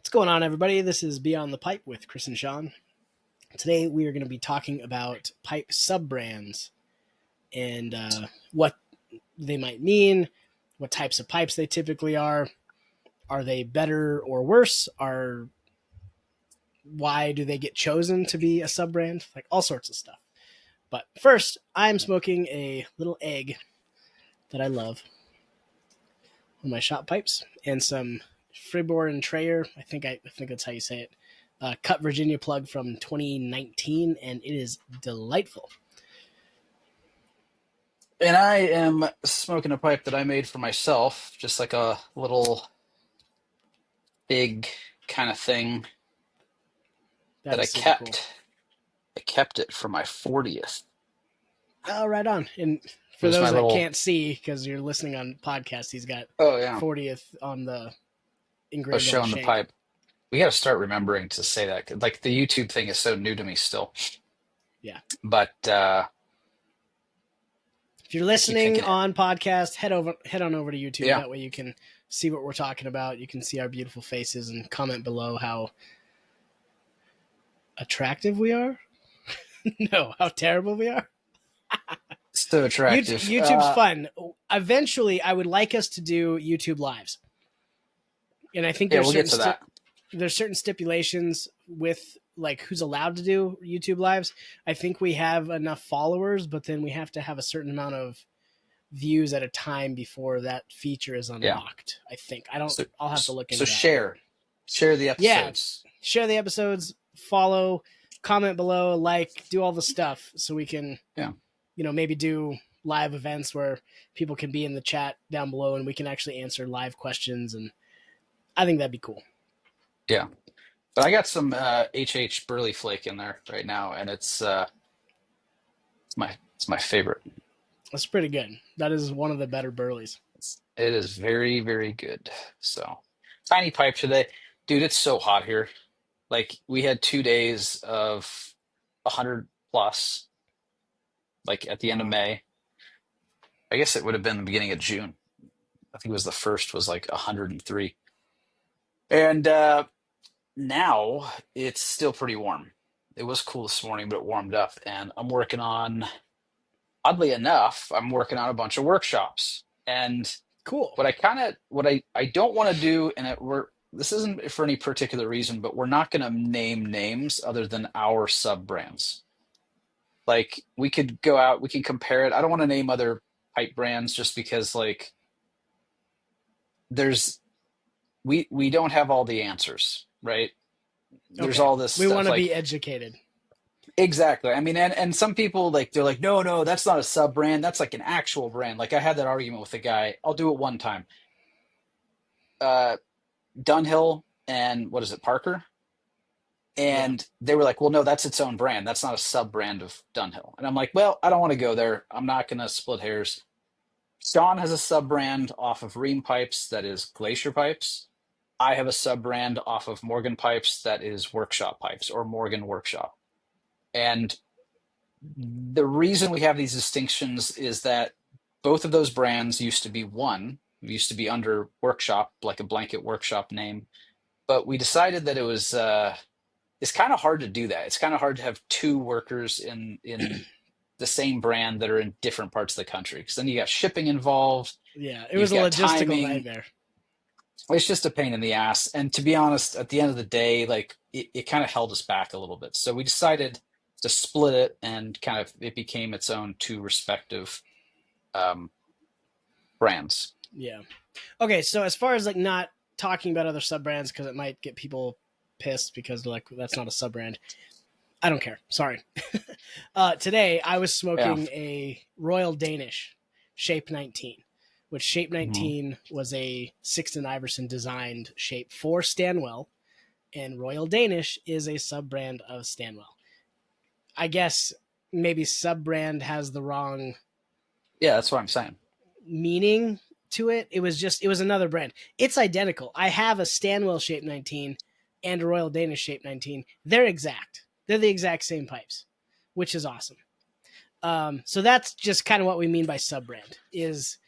What's going on, everybody? This is Beyond the Pipe with Chris and Sean. Today, we are going to be talking about pipe sub-brands and what they might mean, what types of pipes they typically are. Are they better or worse? Why do they get chosen to be a sub-brand? Like all sorts of stuff. But first, I'm smoking a little egg that I love on my shop pipes and some Fribourg and Trayer. I think that's how you say it. Cut Virginia plug from 2019, and it is delightful. And I am smoking a pipe that I made for myself, just like a little big kind of thing That that I is super cool. kept. I kept it for my 40th. Oh, right on. And It for was my those that little, can't see, because you're listening on podcast, he's got oh yeah, 40th on the I was engraved on the showing the shank. pipe. We got to start remembering to say that. 'Cause, like the YouTube thing is so new to me still. Yeah. But If you're I keep listening thinking, on podcast, head on over to YouTube. yeah, That way you can see what we're talking about. You can see our beautiful faces and comment below how attractive we are. No, how terrible we are. so attractive. YouTube's fun. Eventually, I would like us to do YouTube lives, and I think Yeah, we'll get to that. there's certain stipulations with like who's allowed to do YouTube lives. I think we have enough followers, but then we have to have a certain amount of views at a time before that feature is Yeah. unlocked. I think I don't. So, I'll have to look so into that, but share the yeah, episodes. share the episodes, follow, comment below, like, do all the stuff so we can Yeah. maybe do live events where people can be in the chat down below and we can actually answer live questions. And I think that'd be cool. Yeah. But I got some HH Burley Flake in there right now, and it's my favorite. That's pretty good. That is one of the better Burleys. It is very, very good. So, tiny pipe today. Dude, it's so hot here. Like we had 2 days of 100 plus, like at the end of Wow. May. I guess it would have been the beginning of June. I think it was the first was like 103. And now it's still pretty warm. It was cool this morning, but it warmed up. And oddly enough, I'm working on a bunch of workshops. And Cool. what I don't want to do, and this isn't for any particular reason, but we're not going to name names other than our sub brands. Like we could go out, we can compare it. I don't want to name other pipe brands just because like there's we don't have all the answers, right? There's Okay. all this We want stuff to like be educated. exactly. I mean, and some people like they're like, no, that's not a sub brand. That's like an actual brand. Like I had that argument with a guy. I'll do it one time. Uh, Dunhill and what is it, Parker? Yeah. And they were like, well, no, that's its own brand. That's not a sub brand of Dunhill. And I'm like, well, I don't want to go there. I'm not going to split hairs. Sean has a sub brand off of Ream Pipes that is Glacier Pipes. I have a sub brand off of Morgan Pipes that is Workshop Pipes or Morgan Workshop. And the reason we have these distinctions is that both of those brands used to be one, used to be under Workshop, like a blanket Workshop name. But we decided that it's kind of hard to do that. It's kind of hard to have two workers in the same brand that are in different parts of the country because then you got shipping involved, Yeah. It was you've a got logistical timing. nightmare. It's just a pain in the ass. And to be honest, at the end of the day, like it kind of held us back a little bit. So we decided to split it and kind of it became its own two respective um, brands. Yeah. Okay. So as far as like not talking about other sub brands because it might get people pissed because they're like that's not a sub brand. I don't care. Sorry. Today I was Yeah. smoking a Royal Danish Shape 19, which Shape Mhm. 19 was a Sixton Iverson designed shape for Stanwell, and Royal Danish is a sub brand of Stanwell. I guess maybe sub brand has the wrong Yeah, that's what I'm saying. meaning to it. It was another brand. It's identical. I have a Stanwell Shape 19 and a Royal Danish Shape 19. They're exact. They're the exact same pipes, which is awesome. So that's just kind of what we mean by sub brand is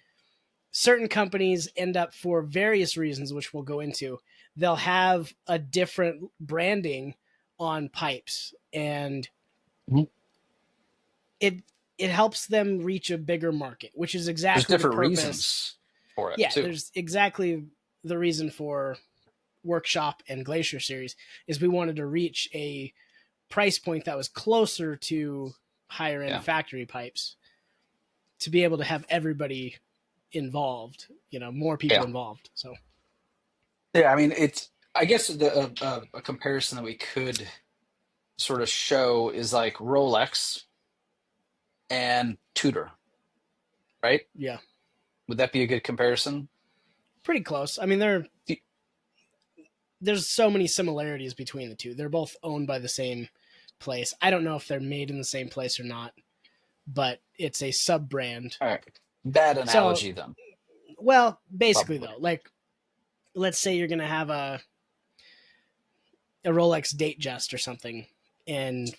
certain companies end up for various reasons, which we'll go into. they'll have a different branding on pipes, and Mhm. it it helps them reach a bigger market, which is There's exactly the different purpose. reasons for it Yeah, too. there's exactly the reason for Workshop and Glacier series is we wanted to reach a price point that was closer to higher end Yeah. factory pipes to be able to have everybody involved, more people Yeah. involved. So, Yeah. I mean, it's, I guess a comparison that we could sort of show is like Rolex and Tudor, right? yeah, Would that be a good comparison? pretty close. I mean, there's so many similarities between the two. They're both owned by the same place. I don't know if they're made in the same place or not, but it's a sub brand. All right. Bad So, analogy then, well, basically probably. though, like let's say you're going to have a Rolex Datejust or something, and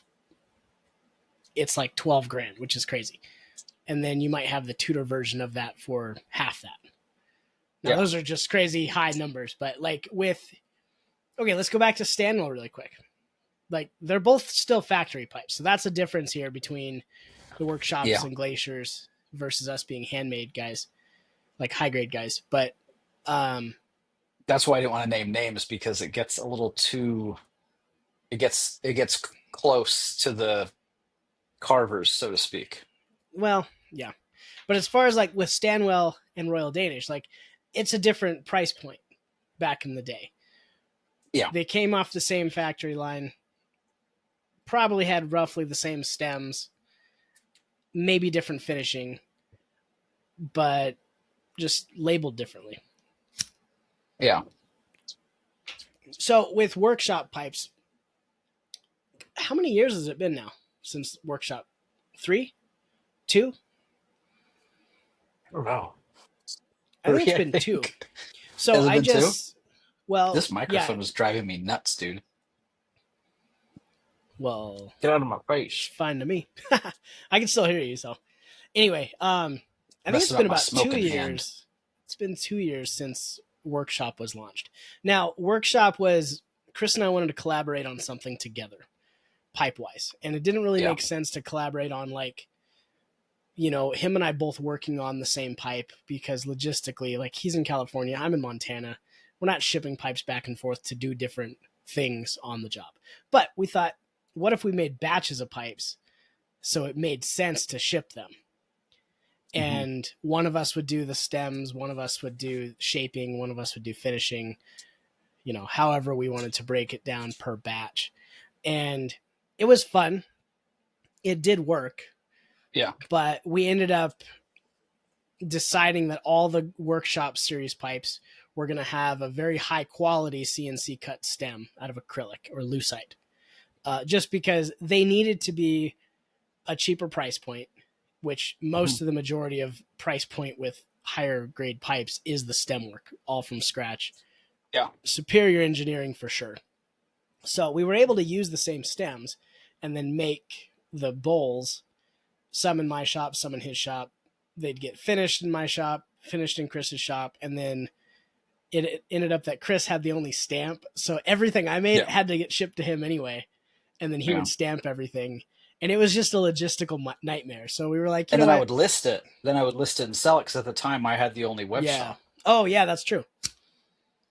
it's like 12 grand, which is crazy. And then you might have the Tudor version of that for half that. Now, Yeah. those are just crazy high numbers, but like okay, let's go back to Stanwell really quick. Like, they're both still factory pipes. So that's a difference here between the Workshops Yeah. and Glaciers versus us being handmade guys, like high grade guys. But, um, That's why I didn't want to name names because it gets a little too, it gets close to the carvers, so to speak. well, yeah. But as far as like with Stanwell and Royal Danish, like it's a different price point back in the day. Yeah. They came off the same factory line, probably had roughly the same stems, maybe different finishing, but just labeled differently. Yeah. So with Workshop pipes, how many years has it been now since Workshop? 3? 2? Oh, wow. I think it's Yeah, I been 2. think. So Has it I been two? just, well, This yeah, microphone is driving me nuts, dude. well, Get out of my it's face. fine to me. I can still hear you. So anyway, I think it's Messing been up my about two smoking hand. years. It's been 2 years since Workshop was launched. Now, Workshop was Chris and I wanted to collaborate on something together, pipe wise, and it didn't really Yeah. make sense to collaborate on like him and I both working on the same pipe because logistically, like he's in California, I'm in Montana. We're not shipping pipes back and forth to do different things on the job. But we thought, what if we made batches of pipes so it made sense to ship them? Hmm. And one of us would do the stems, one of us would do shaping, one of us would do finishing, however we wanted to break it down per batch. And it was fun. It did work, Yeah. but we ended up deciding that all the Workshop series pipes were going to have a very high quality CNC cut stem out of acrylic or lucite, just because they needed to be a cheaper price point, which Hmm. most of the majority of price point with higher grade pipes is the stem work, all from scratch. Yeah. Superior engineering for sure. So we were able to use the same stems and then make the bowls, some in my shop, some in his shop. They'd get finished in my shop, finished in Chris's shop, and then it ended up that Chris had the only stamp. So everything I made Yeah. had to get shipped to him anyway. And then he Yeah. would stamp everything. And it was just a logistical nightmare. So we were like, you And know then I what? would list it. Then I would list it and sell it because at the time I had the only web Yeah. shop. Oh, yeah, that's true.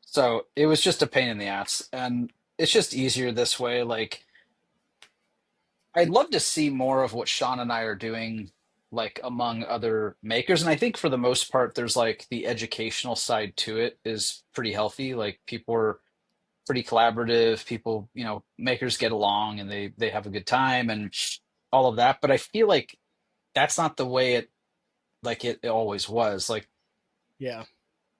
So it was just a pain in the ass. And it's just easier this way. Like, I'd love to see more of what Sean and I are doing, like among other makers. And I think for the most part, there's like the educational side to it is pretty healthy. Like people are pretty collaborative. People, makers get along and they have a good time and all of that. But I feel like that's not the way it always was. Like Yeah.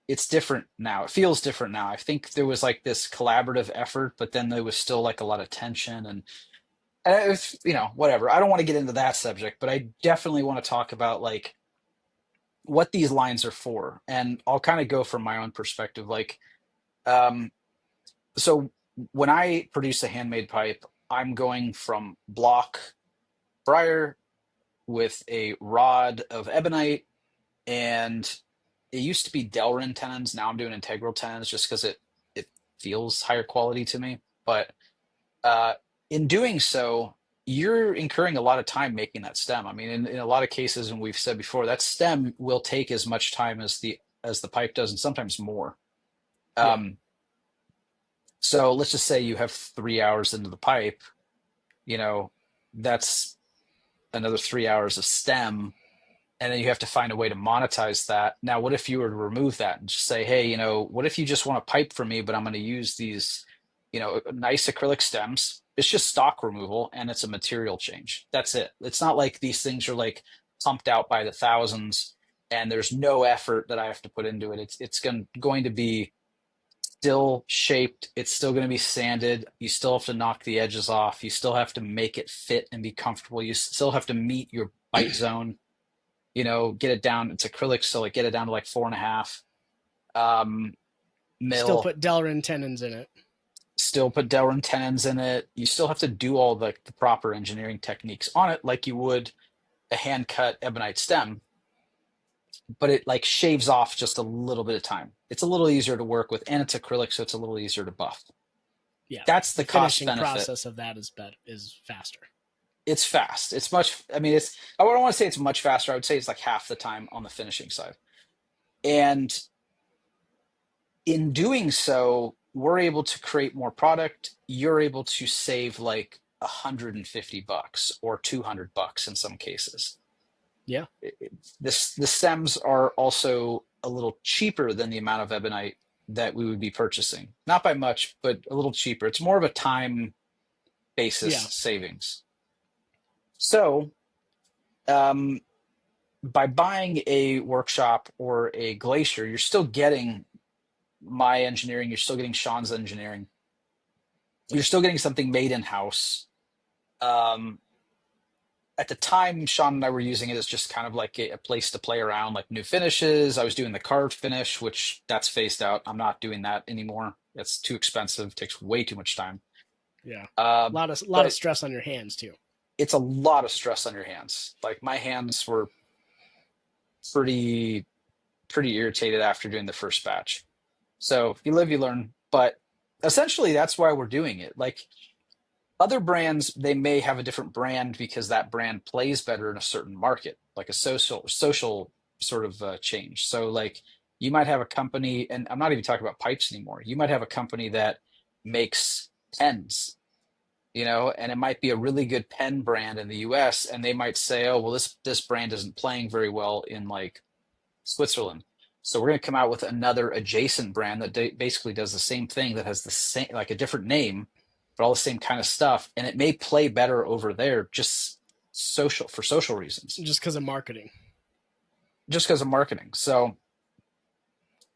it's different now. It feels different now. I think there was like this collaborative effort, but then there was still like a lot of tension and it was, whatever. I don't want to get into that subject, but I definitely want to talk about like what these lines are for. And I'll kind of go from my own perspective. Like, um, so when I produce a handmade pipe, I'm going from block briar with a rod of ebonite, and it used to be Delrin tenons. Now I'm doing integral tenons just because it feels higher quality to me. But uh, in doing so, you're incurring a lot of time making that stem. I mean, in a lot of cases, and we've said before, that stem will take as much time as the pipe does, and sometimes more. Yeah. Um, so let's just say you have 3 hours into the pipe, you know, that's another 3 hours of stem, and then you have to find a way to monetize that. Now, what if you were to remove that and just say, hey, what if you just want a pipe from me, but I'm going to use these, nice acrylic stems. It's just stock removal and it's a material change. That's it. It's not like these things are like pumped out by the thousands and there's no effort that I have to put into it. It's going to be still shaped. It's still going to be sanded. You still have to knock the edges off. You still have to make it fit and be comfortable. You still have to meet your bite zone, get it down. It's acrylic, so like get it down to like 4.5 Still mil. put Delrin tenons in it. Still put Delrin tenons in it. You still have to do all the proper engineering techniques on it, like you would a hand cut ebonite stem, but it like shaves off just a little bit of time. It's a little easier to work with, and it's acrylic, so it's a little easier to buff. Yeah. That's The the cost finishing benefit. process of that is faster. It's fast. It's much, I mean, I don't want to say it's much faster. I would say it's like half the time on the finishing side. And in doing so, we're able to create more product. You're able to save like $150 or $200 in some cases. Yeah. The stems are also a little cheaper than the amount of ebonite that we would be purchasing. Not by much, but a little cheaper. It's more of a time basis Yeah. savings. So, um, by buying a workshop or a glacier, you're still getting my engineering, you're still getting Sean's engineering, you're still getting something made in house. Um, at the time, Sean and I were using it as just kind of like a place to play around, like new finishes. I was doing the carved finish, which that's phased out. I'm not doing that anymore. It's too expensive, takes way too much time. Yeah. Uh, Lot of but stress on your hands too. it's a lot of stress on your hands. Like my hands were pretty pretty irritated after doing the first batch. So if you live, you learn. But essentially, that's why we're doing it. Like other brands, they may have a different brand because that brand plays better in a certain market, like a social sort of change. So like you might have a company, and I'm not even talking about pipes anymore. You might have a company that makes pens, and it might be a really good pen brand in the US, and they might say, oh, well, this brand isn't playing very well in like Switzerland. So we're going to come out with another adjacent brand that basically does the same thing, that has the same, like a different name, but all the same kind of stuff, and it may play better over there, just for social reasons, Just because of marketing. just because of marketing. So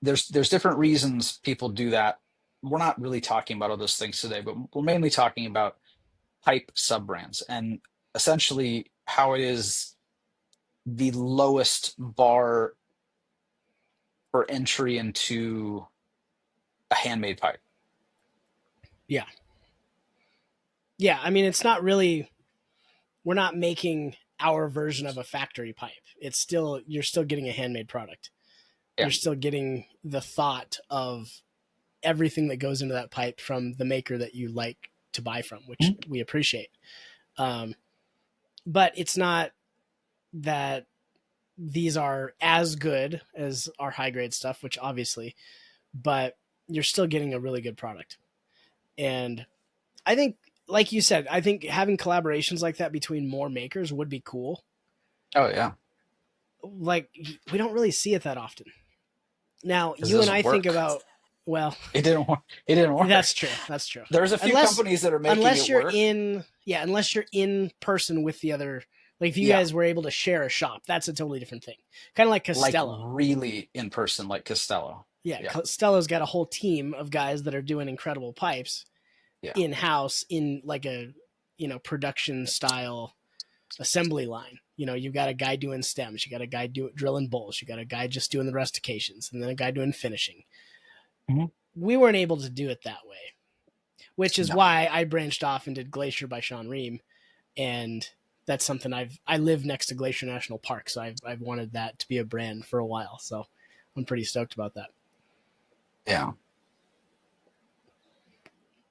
there's different reasons people do that. We're not really talking about all those things today, but we're mainly talking about pipe sub brands and essentially how it is the lowest bar for entry into a handmade pipe. Yeah. Yeah. I mean, it's not really, we're not making our version of a factory pipe. You're still getting a handmade product. Yeah. You're still getting the thought of everything that goes into that pipe from the maker that you like to buy from, which we appreciate. But it's not that these are as good as our high grade stuff, which obviously, but you're still getting a really good product. And I think, like you said, I think having collaborations like that between more makers would be cool. Oh yeah. Like we don't really see it that often. Now, Because it you and doesn't I think work. about, well, It didn't work. It didn't work. that's true. That's true. There's a few companies that are making unless it you're work. unless you're in person with the other, like if you Yeah. guys were able to share a shop, that's a totally different thing. Kind of like Costello. Like really in person, like Costello. Yeah, Yeah. Costello's got a whole team of guys that are doing incredible pipes Yeah. in house in like a production style assembly line. You've got a guy doing stems, you got a guy drilling bowls, you got a guy just doing the rustications, and then a guy doing finishing. Mhm. We weren't able to do it that way, which is No. why I branched off and did Glacier by Sean Ream, and that's something I live next to Glacier National Park, so I've wanted that to be a brand for a while. So I'm pretty stoked about that. Yeah.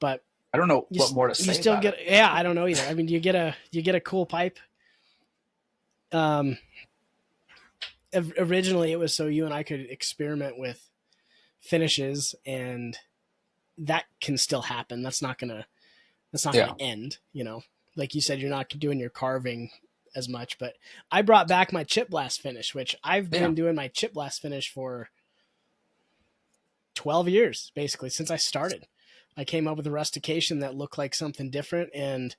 but I don't know you what more to you say still about it. get, yeah, I don't know either. I mean, you get a cool pipe. Um, Originally it was so you and I could experiment with finishes, and that can still happen. That's not gonna Yeah. end. Like you said, you're not doing your carving as much. But I brought back my chip blast finish, which I've Yeah. been doing my chip blast finish for 12 years, basically, since I started. I came up with a rustication that looked like something different, and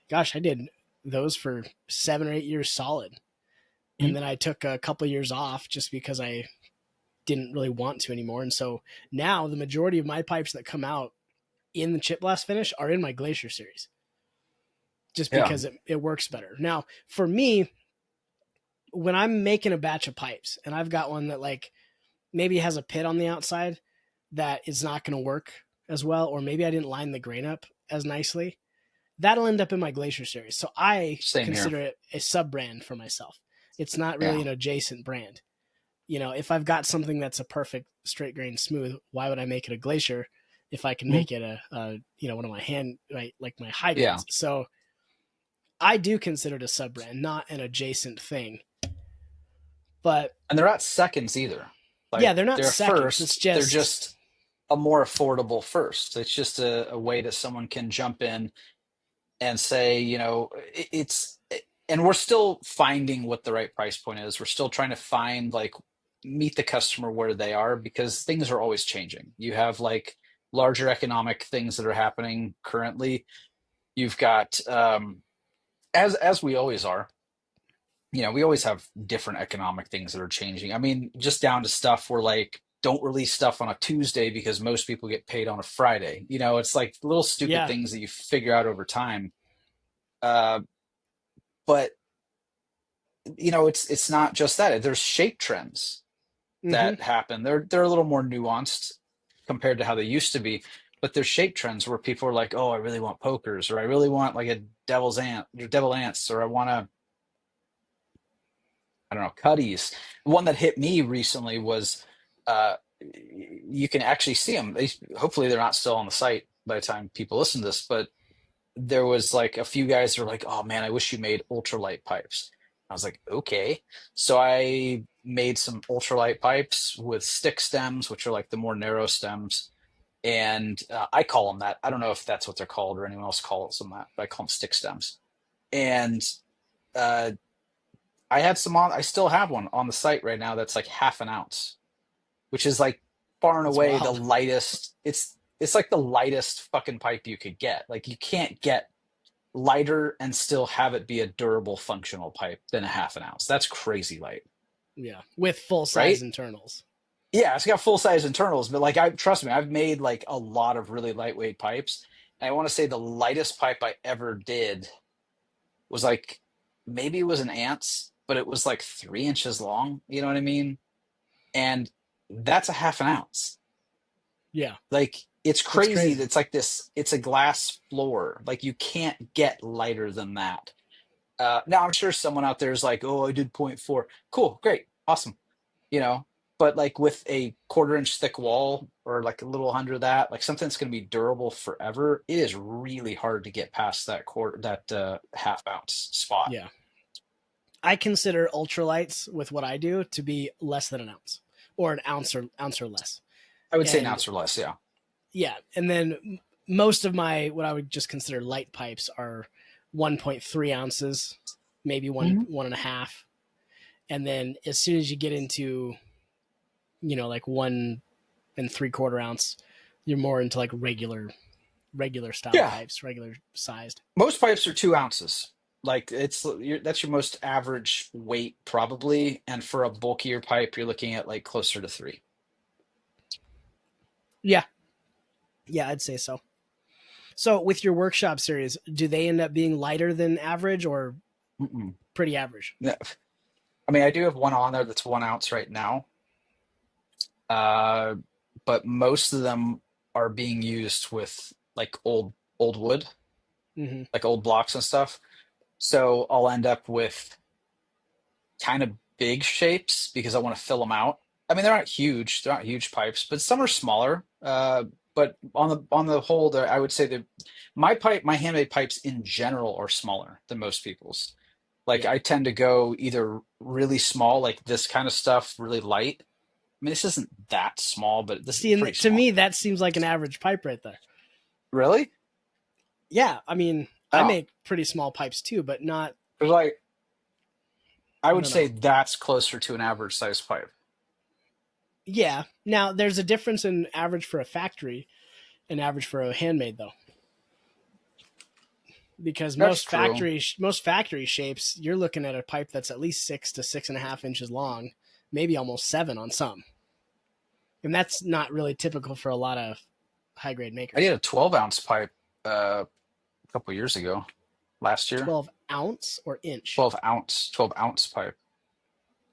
gosh, I did those for 7 or 8 years solid. And Mhm. then I took a couple years off just because I didn't really want to anymore. And so now the majority of my pipes that come out in the chip blast finish are in my Glacier series, just Yeah. because it works better. Now, for me, when I'm making a batch of pipes and I've got one that like maybe has a pit on the outside that is not going to work as well, or maybe I didn't line the grain up as nicely, that'll end up in my Glacier series. So I Same here. consider it a sub brand for myself. It's not really Yeah. an adjacent brand. If I've got something that's a perfect straight grain smooth, why would I make it a Glacier if I can Mhm. make it one of my hand, right, like my high Yeah. grades? So I do consider it a sub brand, not an adjacent thing. But And they're not seconds either. yeah, Like they're not they're seconds. It's first, they're just just a more affordable first. It's just a way that someone can jump in and say, and we're still finding what the right price point is. We're still trying to find like meet the customer where they are because things are always changing. You have like larger economic things that are happening currently. You've got as we always are, we always have different economic things that are changing. I mean, just down to stuff where like don't release stuff on a Tuesday because most people get paid on a Friday. It's like little stupid yeah. things that you figure out over time. Uh, but it's not just that. There's shape trends Mm-hmm. that happen. They're a little more nuanced compared to how they used to be. But there's shape trends where people are like, "Oh, I really want pokers, or I really want like a devil's ant, or devil ants, or I want to, I don't know, cutties." One that hit me recently was, you can actually see them. Hopefully, they're not still on the site by the time people listen to this, but there was like a few guys that were like, "Oh man, I wish you made ultralight pipes." I was like, "Okay." So I made some ultralight pipes with stick stems, which are like the more narrow stems, and I call them that. I don't know if that's what they're called or anyone else calls them that, but I call them stick stems. And uh, I had some on. I still have one on the site right now that's like half an ounce, which is like far and That's away the wild. lightest. It's like the lightest fucking pipe you could get. Like you can't get lighter and still have it be a durable functional pipe than a half an ounce. That's crazy light, Yeah, with full size right? internals. Yeah, it's got full size internals, but like I trust me, I've made like a lot of really lightweight pipes. And I want to say the lightest pipe I ever did was like maybe it was an ant's, but it was like 3 inches long. You know what I mean? And that's a half an ounce. Yeah, Like it's it's crazy. crazy. That's like this. It's a glass floor. Like you can't get lighter than that. Now I'm sure someone out there is like, "Oh, I did point 0.4. Cool, great, awesome." You know, but like with a 1/4 inch thick wall or like a little under that, like something that's going to be durable forever, it is really hard to get past that half ounce spot. Yeah, I consider ultralights with what I do to be less than an ounce, or an ounce or less. I would say an And ounce or less. Yeah. yeah, and then most of my what I would just consider light pipes are 1.3 ounces, maybe Mhm. 1.5. And then as soon as you get into like 1 3/4 ounce, you're more into like regular style Yeah. pipes, regular sized. Most pipes are 2 ounces. Like that's your most average weight probably, and for a bulkier pipe, you're looking at like closer to 3. Yeah, yeah, I'd say so. So with your workshop series, do they end up being lighter than average or Mm-mm. pretty average? No. I mean, I do have one on there that's 1 ounce right now, uh, but most of them are being used with like old wood, Mm-hmm. like old blocks and stuff. So I'll end up with kind of big shapes because I want to fill them out. I mean, they're not huge pipes, but some are smaller. but on the whole, I would say that my handmade pipes in general are smaller than most people's. Like Yeah. I tend to go either really small, like this kind of stuff, really light. I mean, this isn't that small, but this is See, pretty and to small. me, that seems like an average pipe right there. Really? Yeah, I mean, I Oh, make pretty small pipes too, but not. there's like I I would don't know. say that's closer to an average size pipe. Yeah. Now, there's a difference in average for a factory and average for a handmade, though, because That's true. most factory shapes, you're looking at a pipe that's at least 6 to 6.5 inches long, maybe almost 7 on some, and that's not really typical for a lot of high grade I did makers. a 12-ounce pipe a couple years ago, last year. 12 ounce or inch? 12-ounce pipe.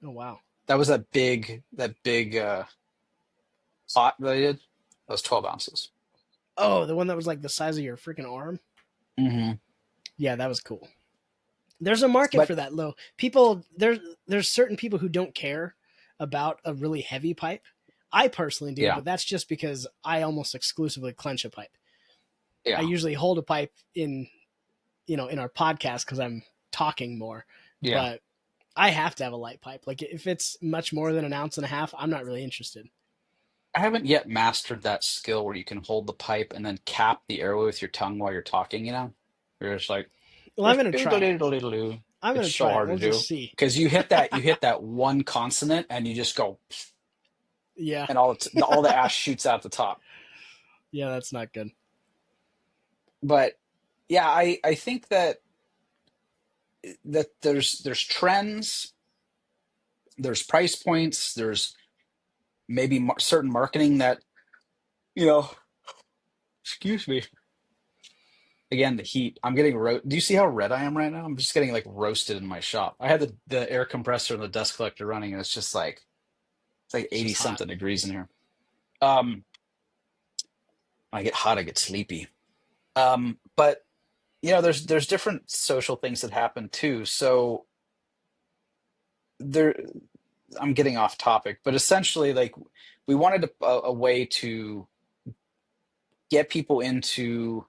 Oh wow. That was that big pot that I did. That was 12 ounces. Oh, the one that was like the size of your freaking arm. Hmm. Yeah, that was cool. There's a market But for that low. There's certain people who don't care about a really heavy pipe. I personally do, yeah, but that's just because I almost exclusively clench a pipe. I yeah, usually hold a pipe in, in our podcast because I'm talking more, yeah. but I have to have a light pipe. Like if it's much more than an ounce and a half, I'm not really interested. I haven't yet mastered that skill where you can hold the pipe and then cap the airway with your tongue while you're talking, you know? You're just like, Well, I'm it's gonna try it. I'm gonna so try it. hard to We'll just do. see. Because you hit that one consonant and you just go, Yeah, and all the ash shoots out the top. yeah, that's not good. But yeah, I think that there's trends, there's price points, there's maybe certain marketing that, you know, excuse me. Again, the heat. I'm getting Do you see how red I am right now? I'm just getting like roasted in my shop. I had the air compressor and the dust collector running, and it's like It's 80 just hot. something degrees in here. Um, when I get hot, I get sleepy. But there's different social things that happen too. So there, I'm getting off topic, but essentially, like we wanted a way to get people into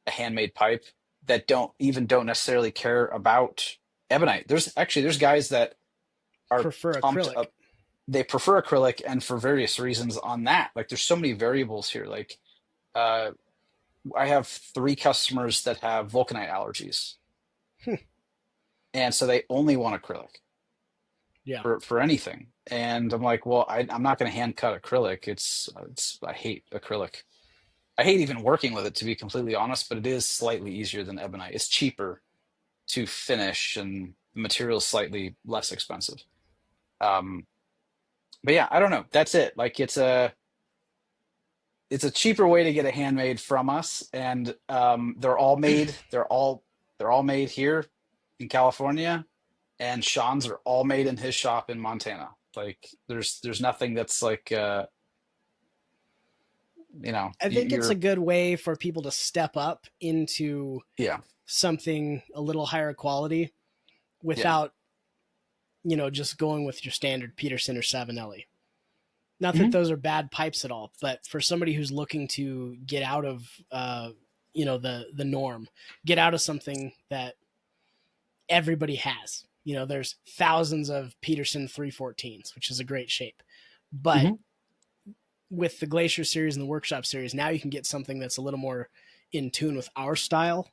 a handmade pipe that don't necessarily care about ebonite. There's guys that are Prefer pumped acrylic. up. They prefer acrylic, and for various reasons on that. Like there's so many variables here. Like uh, I have three customers that have vulcanite allergies, and so they only want acrylic Yeah. for anything. And I'm like, well, I'm not going to hand cut acrylic. I hate acrylic. I hate even working with it, to be completely honest, but it is slightly easier than ebonite. It's cheaper to finish, and the material is slightly less expensive. Um, but yeah, I don't know. That's it. Like it's a cheaper way to get a handmade from us, and they're all made. They're all made here in California, and Sean's are all made in his shop in Montana. Like there's nothing that's like I think it's a you're good way for people to step up into yeah, something a little higher quality yeah. without, just going with your standard Peterson or Savinelli. Not that Hmm. those are bad pipes at all, but for somebody who's looking to get out of, the norm, get out of something that everybody has. There's thousands of Peterson 314s, which is a great shape, but Hmm. with the Glacier series and the Workshop series, now you can get something that's a little more in tune with our style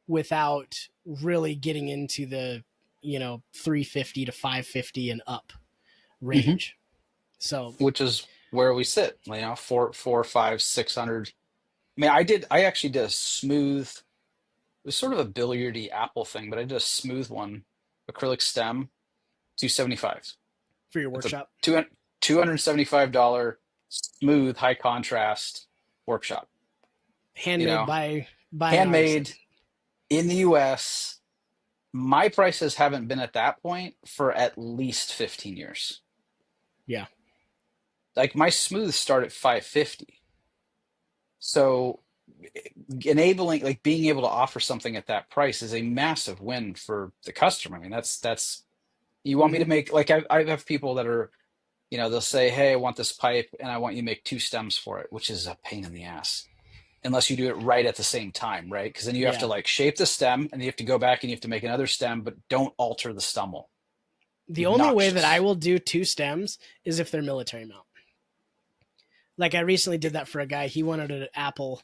without really getting into the 350 to 550 and up Hmm. range. So Which is where we sit. Four, five, 600. I mean, I actually did a smooth. It was sort of a billiardy apple thing, but I did a smooth one, acrylic stem, 275. for your It's a workshop, $275 smooth high contrast workshop. You handmade know, by an artisan. handmade in the US. My prices haven't been at that point for at least 15 years. Yeah, Like my smooths start at 550. So enabling, like being able to offer something at that price is a massive win for the customer. I mean, that's you want me hmm to make, like I have people that are, they'll say, hey, I want this pipe and I want you to make 2 stems for it, which is a pain in the ass unless you do it right at the same time, right? Because then you have to Yeah. like shape the stem and you have to go back and you have to make another stem, but don't alter the stumble. The only way that I Obnoxious. will do 2 stems is if they're military mount. Like I recently did that for a guy. He wanted an apple,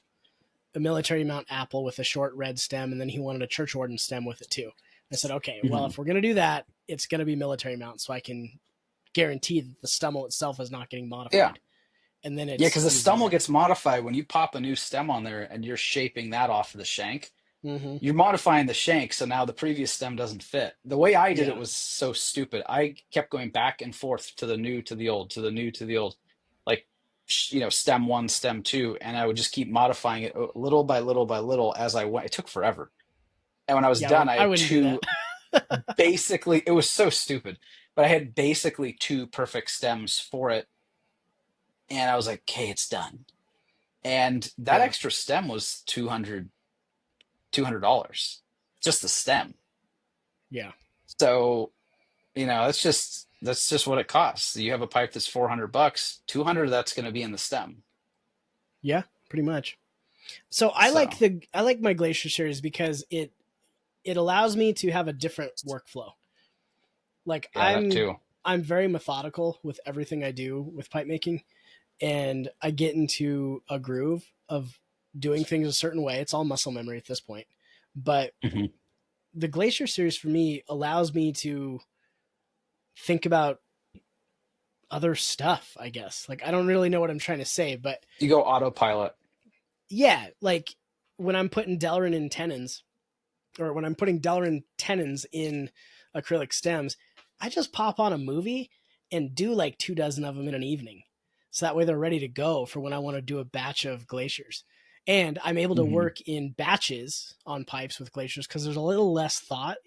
a military mount apple with a short red stem, and then he wanted a church warden stem with it too. I said, okay, well, Mhm. if we're gonna do that, it's gonna be military mount, so I can guarantee that the stumble itself is not getting Yeah. modified, and then Yeah, it's because the stumble easier. gets modified when you pop a new stem on there and you're shaping that off of the shank. Mm-hmm. You're modifying the shank, so now the previous stem doesn't fit. The way I did it Yeah. was so stupid. I kept going back and forth to the new, to the old, to the new, to the old, like stem one, stem two, and I would just keep modifying it little by little by little as I went. It took forever. And when I was Yeah, done, I I had wouldn't do that. two basically, it was so stupid, but I had basically two perfect stems for it. And I was like, okay, it's done. And that Yeah. extra stem was $200, just the stem. Yeah. So, that's just what it costs. You have a pipe that's $400, 200 that's going to be in the stem. Yeah, pretty much. So So, I like my Glacier series because it allows me to have a different workflow. Like yeah, that too. I'm very methodical with everything I do with pipe making, and I get into a groove of doing things a certain way. It's all muscle memory at this point. But Hmm. the Glacier series for me allows me to think about other stuff, I guess. Like I don't really know what I'm trying to say, but You go autopilot. yeah, like when I'm putting Delrin in tenons, or when I'm putting Delrin tenons in acrylic stems, I just pop on a movie and do like 2 dozen of them in an evening. So that way they're ready to go for when I want to do a batch of glaciers. And I'm able to Hmm. work in batches on pipes with glaciers because there's a little less thought.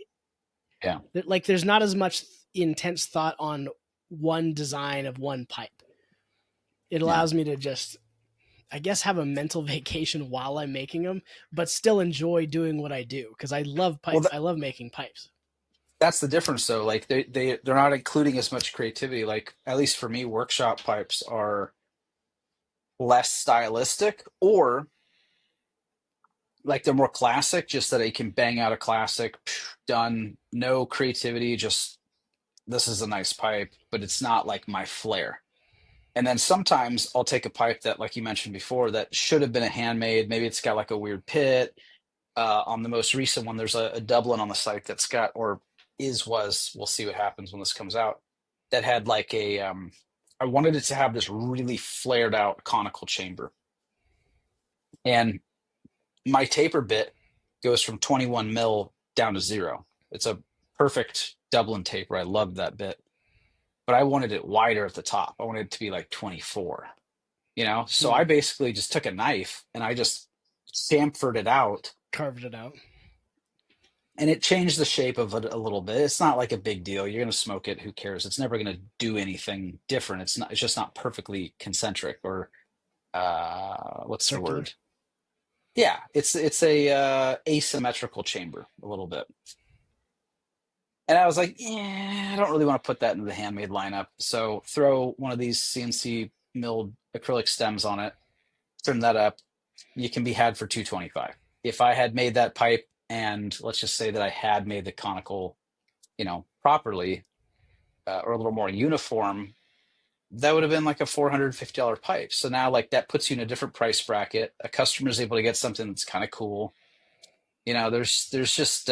Yeah. Like there's not as much intense thought on one design of one pipe. It Yeah. allows me to just, I guess, have a mental vacation while I'm making them, but still enjoy doing what I do because I love Well, pipe. I love making pipes. that's the difference though. Like they're not including as much creativity. Like at least for me, workshop pipes are less stylistic, or like they're more classic, just that it can bang out a classic, done, no creativity, just this is a nice pipe, but it's not like my flair. And then sometimes I'll take a pipe that, like you mentioned before, that should have been a handmade. Maybe it's got like a weird pit. On the most recent one, there's a Dublin on the site that's got, or we'll see what happens when this comes out, that had like I wanted it to have this really flared out conical chamber. And my taper bit goes from 21 mil down to 0. It's a perfect Dublin taper. I loved that bit, but I wanted it wider at the top. I wanted it to be like 24, So Hmm. I basically just took a knife and I just chamfered it out, Carved it out. and it changed the shape of it a little bit. It's not like a big deal. You're going to smoke it. Who cares? It's never going to do anything different. It's just not perfectly concentric, or what's the Circular. word? Yeah, it's a asymmetrical chamber a little bit. And I was like, yeah, I don't really want to put that into the handmade lineup. So throw one of these CNC milled acrylic stems on it, turn that up. You can be had for 225. If I had made that pipe, and let's just say that I had made the conical, properly, or a little more uniform, that would have been like a $450 pipe. So now, like, that puts you in a different price bracket. A customer is able to get something that's kind of cool. There's just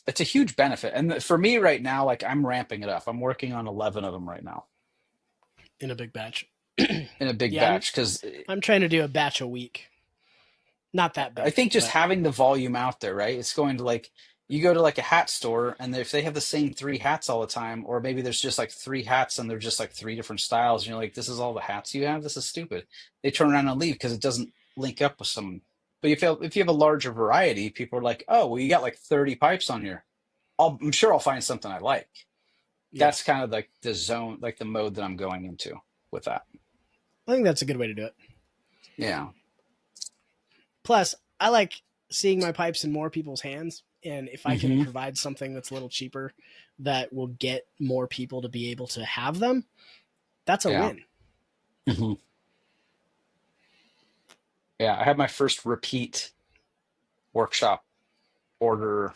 it's a huge benefit. And for me right now, like, I'm ramping it up. I'm working on 11 of them right now In a big batch. in a big Yeah, batch, because I'm trying to do a batch a week. Not that I big, think just but having the volume out there, right? It's going to, like, you go to like a hat store, and if they have the same 3 hats all the time, or maybe there's just like 3 hats and they're just like 3 different styles, and you're like, this is all the hats you have? This is stupid. They turn around and leave because it doesn't link up with some. But if you have a larger variety, people are like, oh, well, you got like 30 pipes on here. I'm sure I'll find something I like. yeah, That's kind of like the zone, like the mode that I'm going into with that. I think that's a good way to do it. Yeah. Plus, I like seeing my pipes in more people's hands. And if I can Hmm. provide something that's a little cheaper that will get more people to be able to have them, that's a Yeah. win. Hmm. Yeah. I had my first repeat workshop order,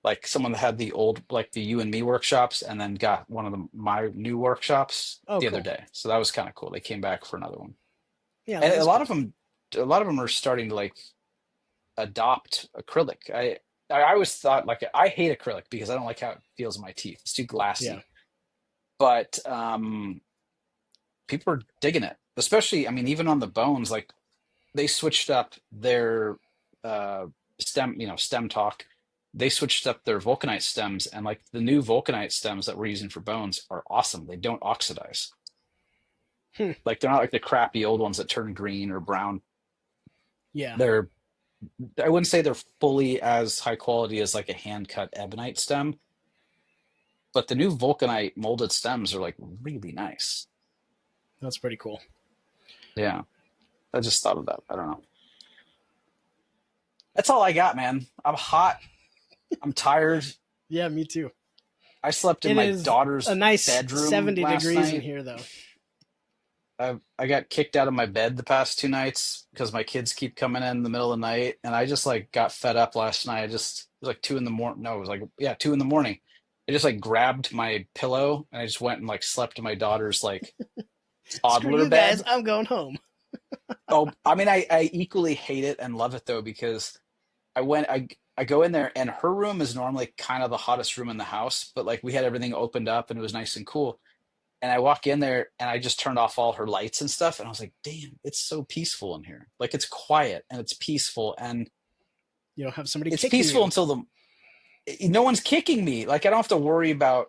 like someone that had the old, like the You and Me workshops, and then got one of my new workshops Oh, the other cool. day. So that was kind of cool. They came back for another one. Yeah, And that is pretty cool. a lot of them are starting to like adopt acrylic. I always thought like I hate acrylic because I don't like how it feels in my teeth. It's too Yeah. glassy. But people are digging it. Especially, I mean, even on the bones, like they switched up their uh stem talk. They switched up their vulcanite stems, and like the new vulcanite stems that we're using for bones are awesome. They don't oxidize. Hmm. Like they're not like the crappy old ones that turn green or brown. Yeah. They're I wouldn't say they're fully as high quality as like a hand cut ebonite stem, but the new vulcanite molded stems are like really nice. That's pretty cool. Yeah, I just thought of that. I don't know. That's all I got, man. I'm hot. I'm tired. Yeah, me too. I slept in It my is a daughter's nice bedroom 70 last degrees in night. here, though. I got kicked out of my bed the past 2 nights because my kids keep coming in the middle of the night, and I just like got fed up last night. It was like 2 in the morning. No, it was like yeah, 2 in the morning. I just like grabbed my pillow and I just went and like slept in my daughter's like Screw toddler you guys. bed. I'm going home. Oh, I mean, I equally hate it and love it though because I go in there and her room is normally kind of the hottest room in the house, but like we had everything opened up and it was nice and cool. And I walk in there and I just turned off all her lights and stuff, and I was like, damn, it's so peaceful in here. Like it's quiet and it's peaceful and You don't have somebody it's kicking peaceful you. until no one's kicking me. Like I don't have to worry about.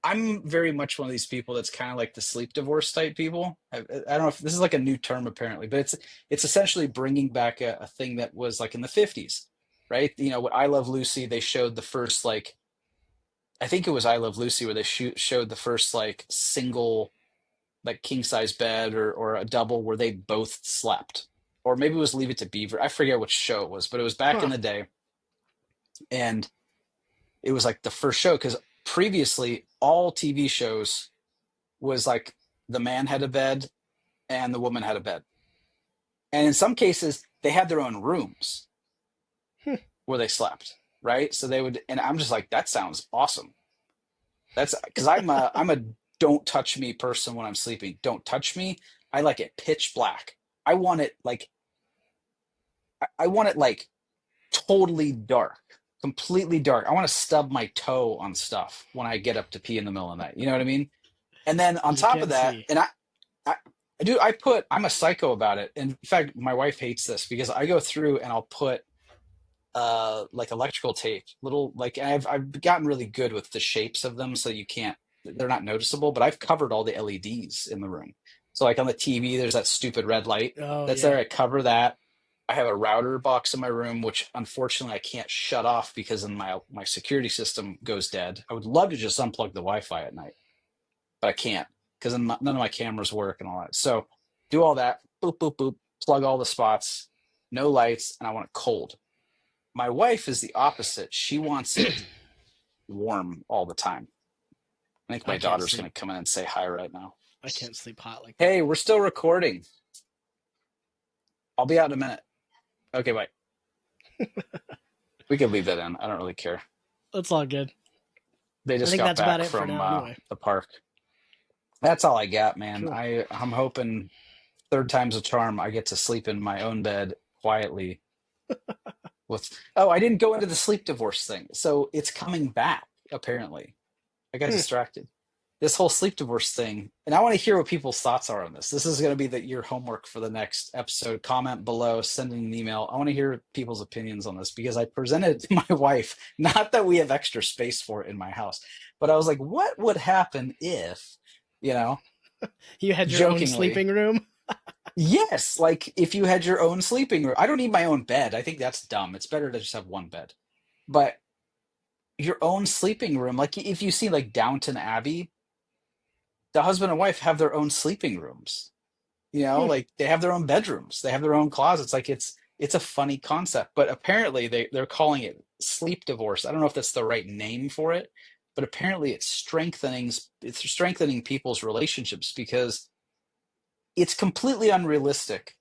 I'm very much one of these people that's kind of like the sleep divorce type people. I don't know if this is like a new term apparently, but it's essentially bringing back a thing that was like in the 50s, right? You know, what I Love Lucy, they showed the first like I think it was I Love Lucy where they showed the first like single like king size bed or a double where they both slept, or maybe it was Leave It to Beaver. I forget which show it was, but it was back in Huh. the day, and it was like the first show because previously all TV shows was like the man had a bed and the woman had a bed, and in some cases they had their own rooms Hmm. where they slept, right? So they would, and I'm just like, that sounds awesome. That's because I'm a don't touch me person when I'm sleeping. Don't touch me. I like it pitch black. I want it like I want it like totally dark, completely dark. I want to stub my toe on stuff when I get up to pee in the middle of the night. You know what I mean? And then on You top of can't that, see. I, I'm a psycho about it. In fact, my wife hates this because I go through and I'll put like electrical tape, little like I've gotten really good with the shapes of them so you can't they're not noticeable, but I've covered all the LEDs in the room. So like on the TV, there's that stupid red light Oh, that's yeah. there. I cover that. I have a router box in my room, which unfortunately I can't shut off because then my security system goes dead. I would love to just unplug the Wi-Fi at night, but I can't because then none of my cameras work and all that. So do all that, boop boop boop, plug all the spots, no lights, and I want it cold. My wife is the opposite. She wants it warm all the time. I think I my can't daughter's going sleep. to come in and say hi right now. I can't sleep hot like that. Hey, we're still recording. I'll be out in a minute. Okay, bye. We could leave that in. I don't really care. That's all good. They I just think got that's about back it for from now, anyway. the park. That's all I got, man. Cool. I'm hoping third time's a charm. I get to sleep in my own bed quietly with. Oh, I didn't go into the sleep divorce thing, so it's coming back. Apparently, I got Hmm. distracted. This whole sleep divorce thing, and I want to hear what people's thoughts are on this. This is going to be your homework for the next episode. Comment below, send an email. I want to hear people's opinions on this because I presented it to my wife. Not that we have extra space for it in my house, but I was like, what would happen if, you know, You had your own jokingly, sleeping room? yes, like if you had your own sleeping room. I don't need my own bed. I think that's dumb. It's better to just have one bed. But your own sleeping room, like if you see like Downton Abbey, the husband and wife have their own sleeping rooms. You know, Hmm. like they have their own bedrooms, they have their own closets. Like it's a funny concept, but apparently they're calling it sleep divorce. I don't know if that's the right name for it, but apparently it's strengthening people's relationships because it's completely unrealistic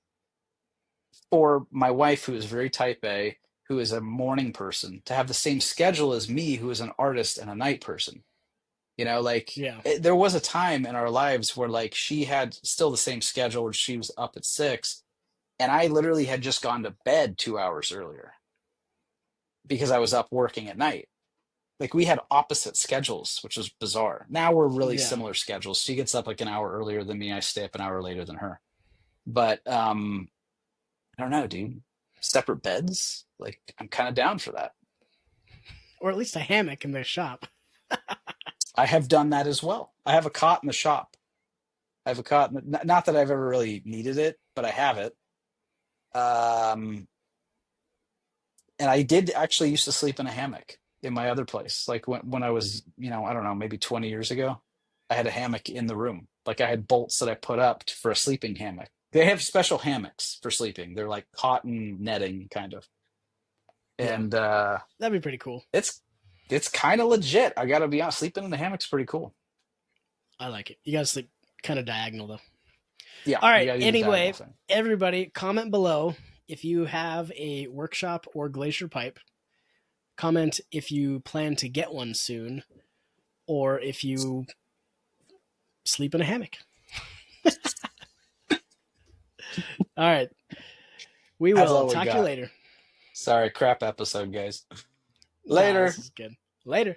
for my wife, who is very type A, who is a morning person, to have the same schedule as me, who is an artist and a night person. Yeah. There was a time in our lives where like she had still the same schedule where she was up at 6, and I literally had just gone to bed 2 hours earlier because I was up working at night. Like we had opposite schedules, which was bizarre. Now we're really Yeah. similar schedules. She gets up like an hour earlier than me. I stay up an hour later than her. But I don't know, dude. Separate beds? Like I'm kind of down for that. Or at least a hammock in their shop. I have done that as well. I have a cot in the shop. I have a cot. Not that I've ever really needed it, but I have it. Um, and I did actually used to sleep in a hammock in my other place. Like when I was, I don't know, maybe 20 years ago, I had a hammock in the room. Like I had bolts that I put up for a sleeping hammock. They have special hammocks for sleeping. They're like cotton netting kind of. Yeah. And That'd be pretty cool. it's kind of legit. I gotta be honest, sleeping in the hammock's pretty cool. I like it. You gotta sleep kind of diagonal though. Yeah, All you right. gotta do the diagonal Anyway, thing. everybody, comment below if you have a workshop or glacier pipe. Comment if you plan to get one soon, or if you sleep in a hammock. All right. We That's will all we talk to you got. later. Sorry, crap episode, guys. Nah, Later. this is good. Later.